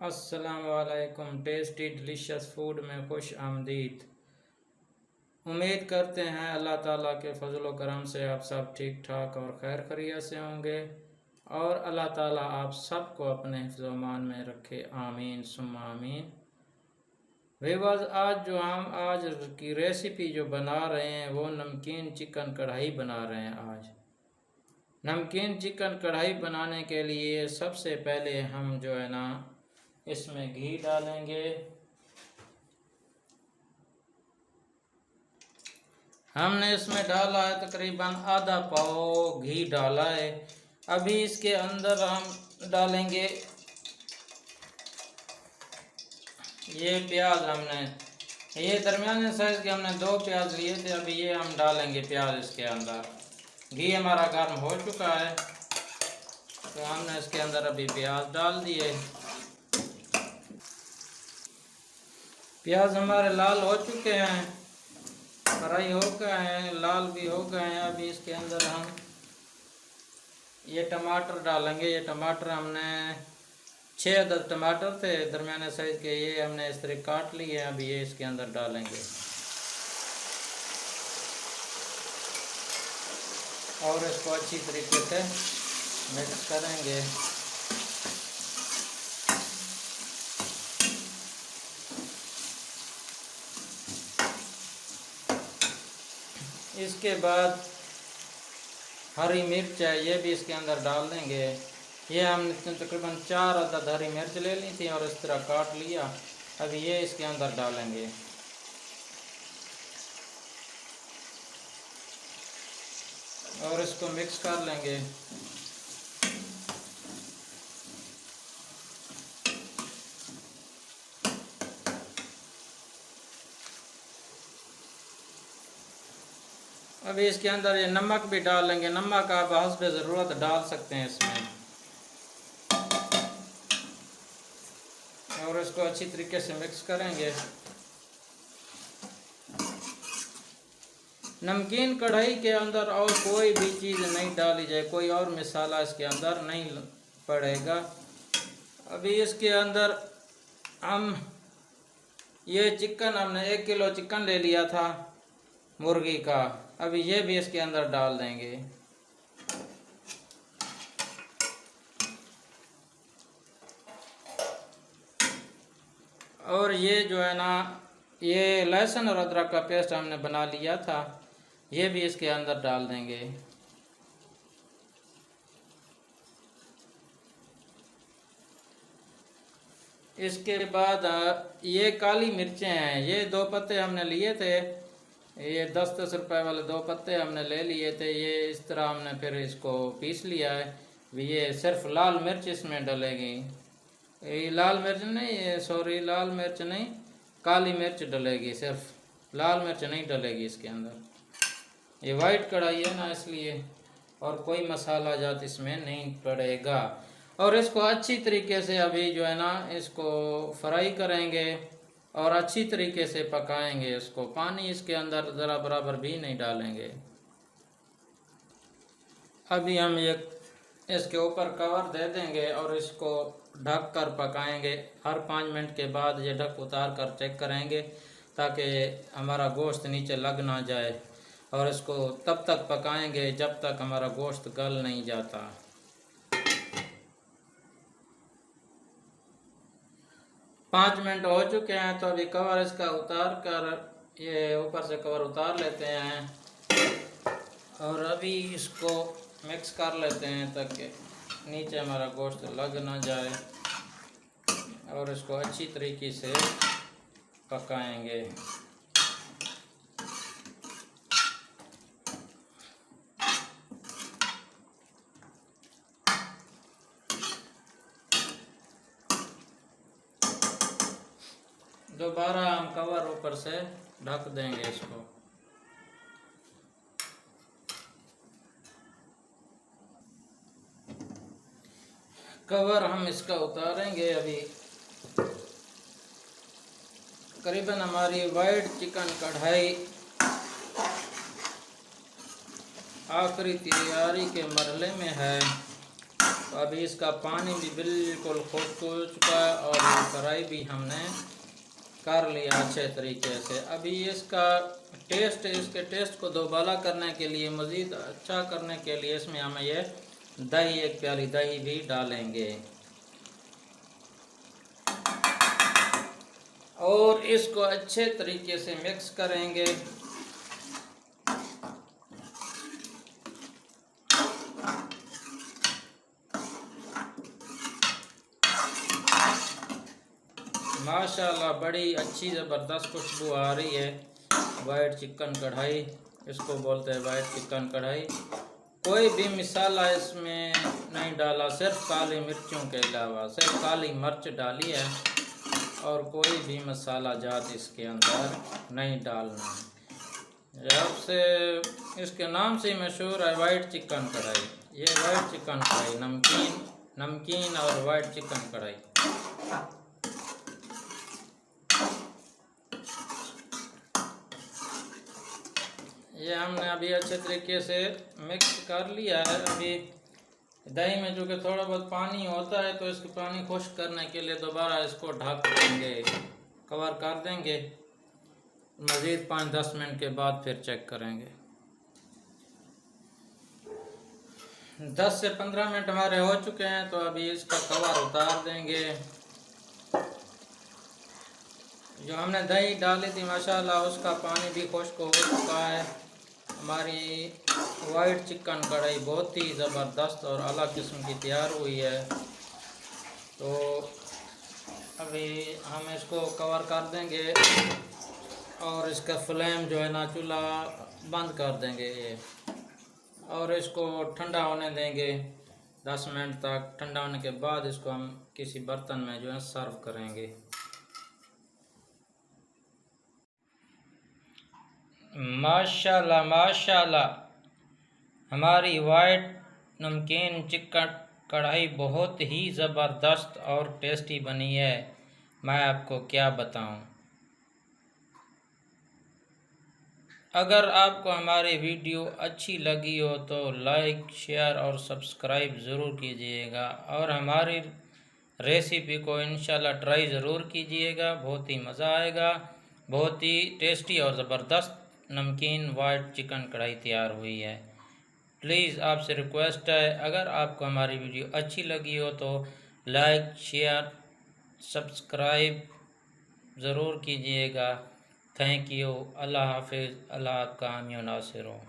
अस्सलाम वालेकुम। Tasty delicious food में खुश आमदीद। उम्मीद करते हैं अल्लाह ताला के फजल व करम से आप सब ठीक ठाक और खैर खैरियत से होंगे और अल्लाह ताला आप सबको अपने हिफ्ज़ अमान में रखे, आमीन सुम्मा आमीन। व्यूअर्स, आज की रेसिपी जो बना रहे हैं वो नमकीन चिकन कढ़ाई बना रहे हैं। आज नमकीन चिकन कढ़ाई बनाने के लिए सबसे पहले हम जो है ना इसमें घी डालेंगे। हमने इसमें डाला है तकरीबन आधा पाव घी डाला है। अभी इसके अंदर हम डालेंगे ये प्याज। ये दरमियाने साइज के हमने 2 प्याज लिए थे। अभी ये हम डालेंगे प्याज इसके अंदर। घी हमारा गर्म हो चुका है तो हमने इसके अंदर अभी प्याज डाल दिए। प्याज हमारे लाल हो चुके हैं, फ्राई हो गए हैं, लाल भी हो गए हैं। अभी इसके अंदर हम ये टमाटर डालेंगे। ये टमाटर हमने 6 अदद टमाटर थे दरमियाने साइज के, ये हमने इस तरह काट लिए। अभी ये इसके अंदर डालेंगे और इसको अच्छी तरीके से मिक्स करेंगे। इसके बाद हरी मिर्च है, ये भी इसके अंदर डाल देंगे। ये हमने तकरीबन 4 अदद हरी मिर्च ले ली थी और इस तरह काट लिया। अभी ये इसके अंदर डालेंगे और इसको मिक्स कर लेंगे। अभी इसके अंदर ये नमक भी डाल लेंगे। नमक आप हस्बे ज़रूरत डाल सकते हैं इसमें और इसको अच्छी तरीके से मिक्स करेंगे। नमकीन कढ़ाई के अंदर और कोई भी चीज़ नहीं डाली जाए, कोई और मसाला इसके अंदर नहीं पड़ेगा। अभी इसके अंदर हम ये चिकन, हमने 1 किलो चिकन ले लिया था मुर्गी का। अभी ये भी इसके अंदर डाल देंगे और ये जो है ना ये लहसुन और अदरक का पेस्ट हमने बना लिया था, ये भी इसके अंदर डाल देंगे। इसके बाद ये काली मिर्चें हैं, ये 2 पत्ते हमने लिए थे। ये 10-10 रुपए वाले 2 पत्ते हमने ले लिए थे। ये इस तरह हमने फिर इसको पीस लिया है। ये सिर्फ लाल मिर्च इसमें डलेगी। ये लाल मिर्च नहीं, ये सॉरी लाल मिर्च नहीं, काली मिर्च डलेगी। सिर्फ लाल मिर्च नहीं डलेगी इसके अंदर। ये वाइट कढ़ाई है ना इसलिए, और कोई मसाला जात इसमें नहीं पड़ेगा। और इसको अच्छी तरीके से अभी जो है ना इसको फ्राई करेंगे और अच्छी तरीके से पकाएंगे इसको। पानी इसके अंदर ज़रा बराबर भी नहीं डालेंगे। अभी हम ये इसके ऊपर कवर दे देंगे और इसको ढक कर पकाएंगे। हर 5 मिनट के बाद ये ढक उतार कर चेक करेंगे ताकि हमारा गोश्त नीचे लग ना जाए। और इसको तब तक पकाएंगे जब तक हमारा गोश्त गल नहीं जाता। पाँच मिनट हो चुके हैं तो अभी कवर इसका उतार कर, ये ऊपर से कवर उतार लेते हैं और अभी इसको मिक्स कर लेते हैं ताकि नीचे हमारा गोश्त लग ना जाए और इसको अच्छी तरीके से पकाएंगे। दोबारा हम कवर ऊपर से ढक देंगे इसको। कवर हम इसका उतारेंगे। अभी करीबन हमारी वाइट चिकन कढ़ाई आखिरी तैयारी के मरहले में है। तो अभी इसका पानी भी बिल्कुल खुश्क हो चुका है और फ्राई भी हमने कर लिया अच्छे तरीके से। अभी इसका इसके टेस्ट को दोबारा करने के लिए, मज़ीद अच्छा करने के लिए इसमें हमें ये दही, 1 प्याली दही भी डालेंगे और इसको अच्छे तरीके से मिक्स करेंगे। माशाल्लाह बड़ी अच्छी ज़बरदस्त खुशबू आ रही है। वाइट चिकन कढ़ाई, इसको बोलते हैं वाइट चिकन कढ़ाई। कोई भी मसाला इसमें नहीं डाला, सिर्फ काली मिर्चों के अलावा सिर्फ काली मिर्च डाली है और कोई भी मसाला जात इसके अंदर नहीं डालना है। जब से इसके नाम से मशहूर है वाइट चिकन कढ़ाई। ये वाइट चिकन कढ़ाई नमकीन और वाइट चिकन कढ़ाई। ये हमने अभी अच्छे तरीके से मिक्स कर लिया है। अभी दही में जो कि थोड़ा बहुत पानी होता है, तो इसको पानी खुश्क करने के लिए दोबारा इसको ढक देंगे, कवर कर देंगे। मज़ीद 5-10 मिनट के बाद फिर चेक करेंगे। 10 से 15 मिनट हमारे हो चुके हैं, तो अभी इसका कवर उतार देंगे। जो हमने दही डाली थी माशाल्लाह उसका पानी भी खुश्क हो चुका है। हमारी वाइट चिकन कढ़ाई बहुत ही ज़बरदस्त और अलग किस्म की तैयार हुई है। तो अभी हम इसको कवर कर देंगे और इसका फ्लेम जो है ना चूल्हा बंद कर देंगे ये, और इसको ठंडा होने देंगे 10 मिनट तक। ठंडा होने के बाद इसको हम किसी बर्तन में जो है सर्व करेंगे। माशाल्लाह माशाल्लाह, हमारी वाइट नमकीन चिकन कढ़ाई बहुत ही ज़बरदस्त और टेस्टी बनी है। मैं आपको क्या बताऊं। अगर आपको हमारी वीडियो अच्छी लगी हो तो लाइक, शेयर और सब्सक्राइब ज़रूर कीजिएगा और हमारी रेसिपी को इंशाल्लाह ट्राई ज़रूर कीजिएगा। बहुत ही मज़ा आएगा। बहुत ही टेस्टी और ज़बरदस्त नमकीन वाइट चिकन कढ़ाई तैयार हुई है। प्लीज़ आपसे रिक्वेस्ट है, अगर आपको हमारी वीडियो अच्छी लगी हो तो लाइक, शेयर, सब्सक्राइब ज़रूर कीजिएगा। Thank you. अल्लाह हाफिज़। अल्लाह आपका हामी नासिर हो।